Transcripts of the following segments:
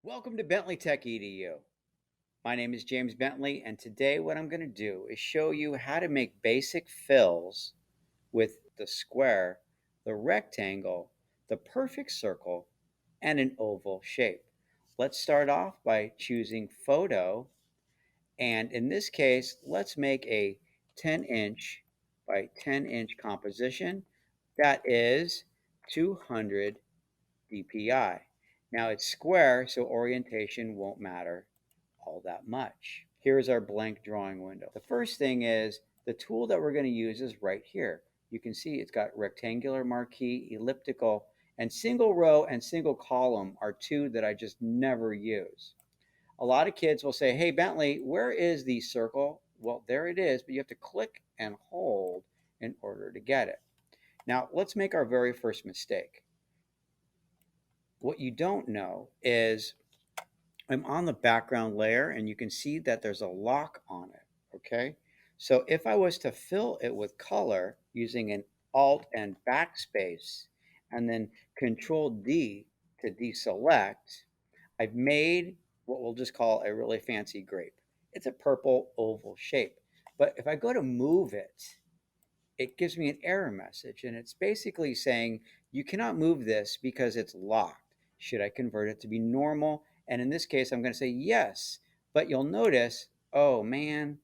Welcome to Bentley Tech EDU. My name is James Bentley, and today what I'm going to do is show you how to make basic fills with the square, the rectangle, the perfect circle, and an oval shape. Let's start off by choosing Photo, and in this case, let's make a 10-inch by 10-inch composition that is 200 DPI. Now it's square, so orientation won't matter all that much. Here's our blank drawing window. The first thing is the tool that we're going to use is right here. You can see it's got rectangular marquee, elliptical, and single row and single column are two that I just never use. A lot of kids will say, hey, Bentley, where is the circle? Well, there it is, but you have to click and hold in order to get it. Now, let's make our very first mistake. What you don't know is I'm on the background layer and you can see that there's a lock on it, okay? So if I was to fill it with color using an Alt and Backspace and then Control D to deselect, I've made what we'll just call a really fancy grape. It's a purple oval shape. But if I go to move it, it gives me an error message, and it's basically saying you cannot move this because it's locked. Should I convert it to be normal? And in this case, I'm going to say yes, but you'll notice, oh man,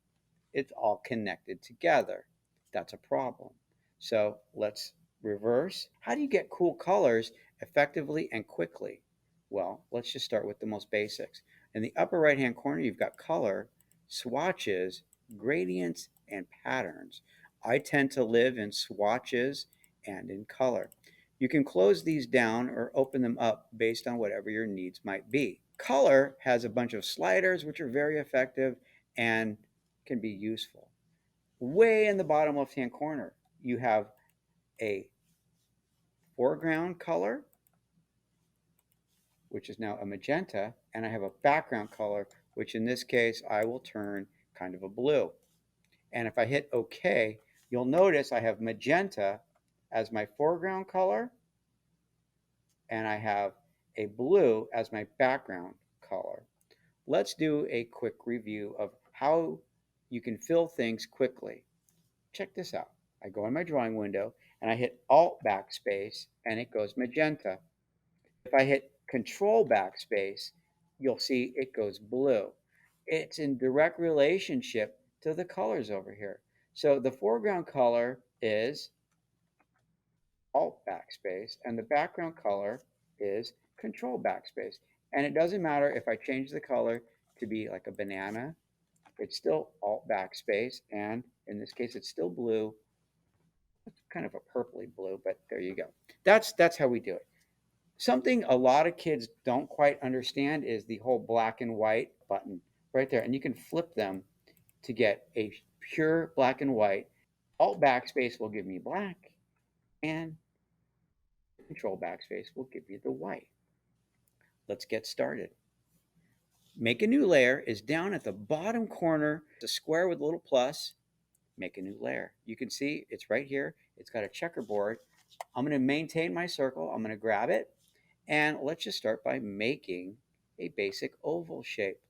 it's all connected together. That's a problem. So let's reverse. How do you get cool colors effectively and quickly? Well, let's just start with the most basics. In the upper right hand corner, you've got color, swatches, gradients, and patterns. I tend to live in swatches and in color. You can close these down or open them up based on whatever your needs might be. Color has a bunch of sliders, which are very effective and can be useful. Way in the bottom left-hand corner, you have a foreground color, which is now a magenta, and I have a background color, which in this case, I will turn kind of a blue. And if I hit OK, you'll notice I have magenta as my foreground color, and I have a blue as my background color. Let's do a quick review of how you can fill things quickly. Check this out. I go in my drawing window and I hit Alt Backspace and it goes magenta. If I hit Control Backspace, you'll see it goes blue. It's in direct relationship to the colors over here. So the foreground color is Alt Backspace and the background color is Control Backspace. And it doesn't matter if I change the color to be like a banana, it's still Alt Backspace, and in this case it's still blue. It's kind of a purpley blue, but there you go. That's how we do it. Something a lot of kids don't quite understand is the whole black and white button right there, and you can flip them to get a pure black and white. Alt Backspace will give me black, and Control Backspace will give you the white. Let's get started. Make a new layer is down at the bottom corner, the square with a little plus. Make a new layer. You can see it's right here. It's got a checkerboard. I'm going to maintain my circle. I'm going to grab it. And let's just start by making a basic oval shape.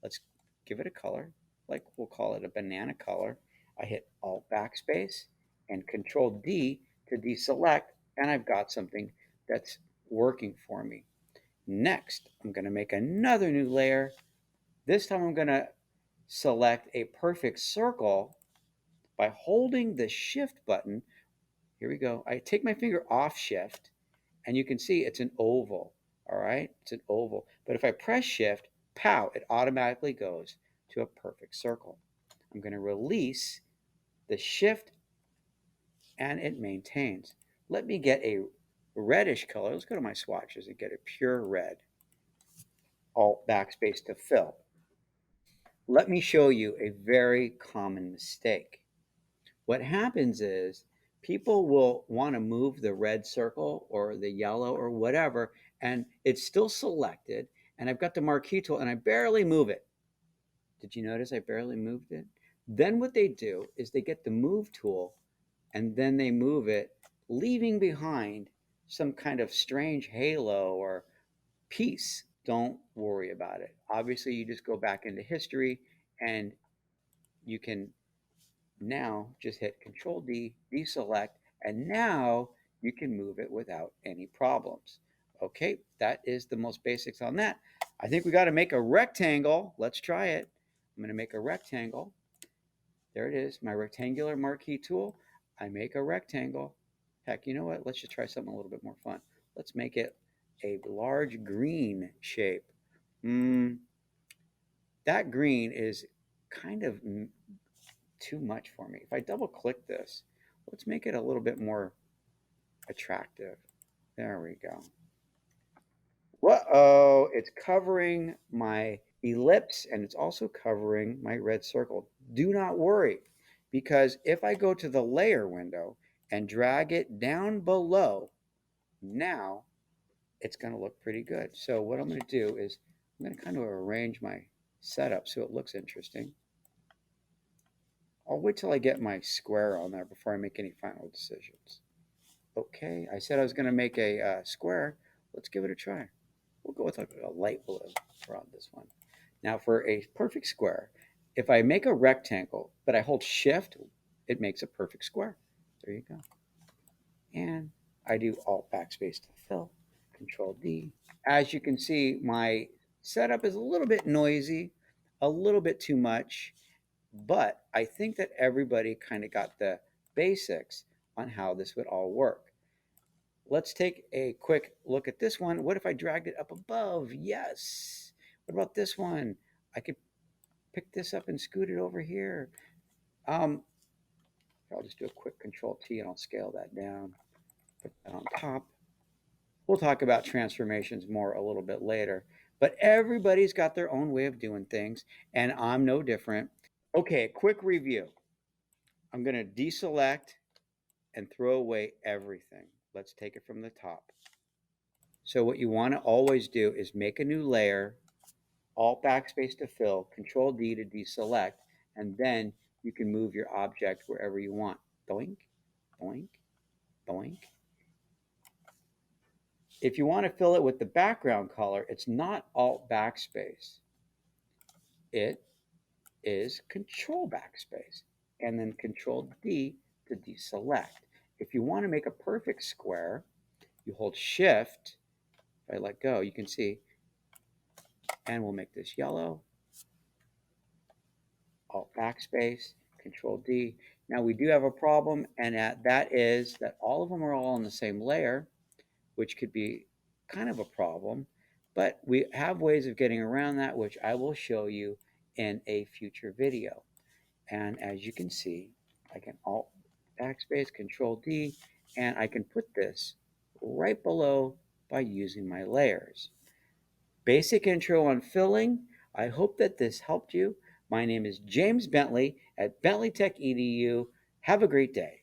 Let's give it a color, like we'll call it a banana color. I hit Alt Backspace and Control D to deselect, and I've got something that's working for me. Next, I'm going to make another new layer. This time I'm going to select a perfect circle by holding the Shift button. Here we go. I take my finger off Shift, and you can see it's an oval. All right, it's an oval. But if I press Shift, pow, it automatically goes to a perfect circle. I'm going to release the Shift, and it maintains. Let me get a reddish color. Let's go to my swatches and get a pure red. Alt Backspace to fill. Let me show you a very common mistake. What happens is people will want to move the red circle or the yellow or whatever, and it's still selected, and I've got the marquee tool and I barely move it. Did you notice I barely moved it? Then what they do is they get the move tool and then they move it, leaving behind some kind of strange halo or piece. don't worry about it. Obviously, you just go back into history and you can now just hit Control D, deselect, and now you can move it without any problems. Okay, that is the most basics on that. I think we got to make a rectangle. Let's try it. I'm going to make a rectangle. There it is, my rectangular marquee tool. I make a rectangle. Heck, you know what? Let's just try something a little bit more fun. Let's make it a large green shape. That green is kind of too much for me. If I double click this, let's make it a little bit more attractive. There we go. Whoa, it's covering my ellipse and it's also covering my red circle. Do not worry, because if I go to the layer window and drag it down below, now it's going to look pretty good. So what I'm going to do is I'm going to kind of arrange my setup so it looks interesting. I'll wait till I get my square on there before I make any final decisions. Okay, I said I was going to make a square. Let's give it a try. We'll go with a light blue for on this one. Now for a perfect square, if I make a rectangle, but I hold shift, it makes a perfect square. There you go. And I do Alt Backspace to fill, Control D. As you can see, my setup is a little bit noisy, a little bit too much, but I think that everybody kind of got the basics on how this would all work. Let's take a quick look at this one. What if I dragged it up above? Yes. What about this one? I could pick this up and scoot it over here. I'll just do a quick Control T and I'll scale that down. Put that on top. We'll talk about transformations more a little bit later. But everybody's got their own way of doing things, and I'm no different. Okay, quick review. I'm going to deselect and throw away everything. Let's take it from the top. So what you want to always do is make a new layer, Alt Backspace to fill, Control D to deselect, and then you can move your object wherever you want. Doink, doink, doink. If you want to fill it with the background color, it's not Alt Backspace. It is Control Backspace, and then Control D to deselect. If you want to make a perfect square, you hold Shift. If I let go, you can see, and we'll make this yellow. Alt Backspace, Control D. Now we do have a problem, and that is that all of them are all on the same layer, which could be kind of a problem, but we have ways of getting around that, which I will show you in a future video. And as you can see, I can Alt Backspace, Control D, and I can put this right below by using my layers. Basic intro on filling. I hope that this helped you. My name is James Bentley at Bentley Tech EDU. Have a great day.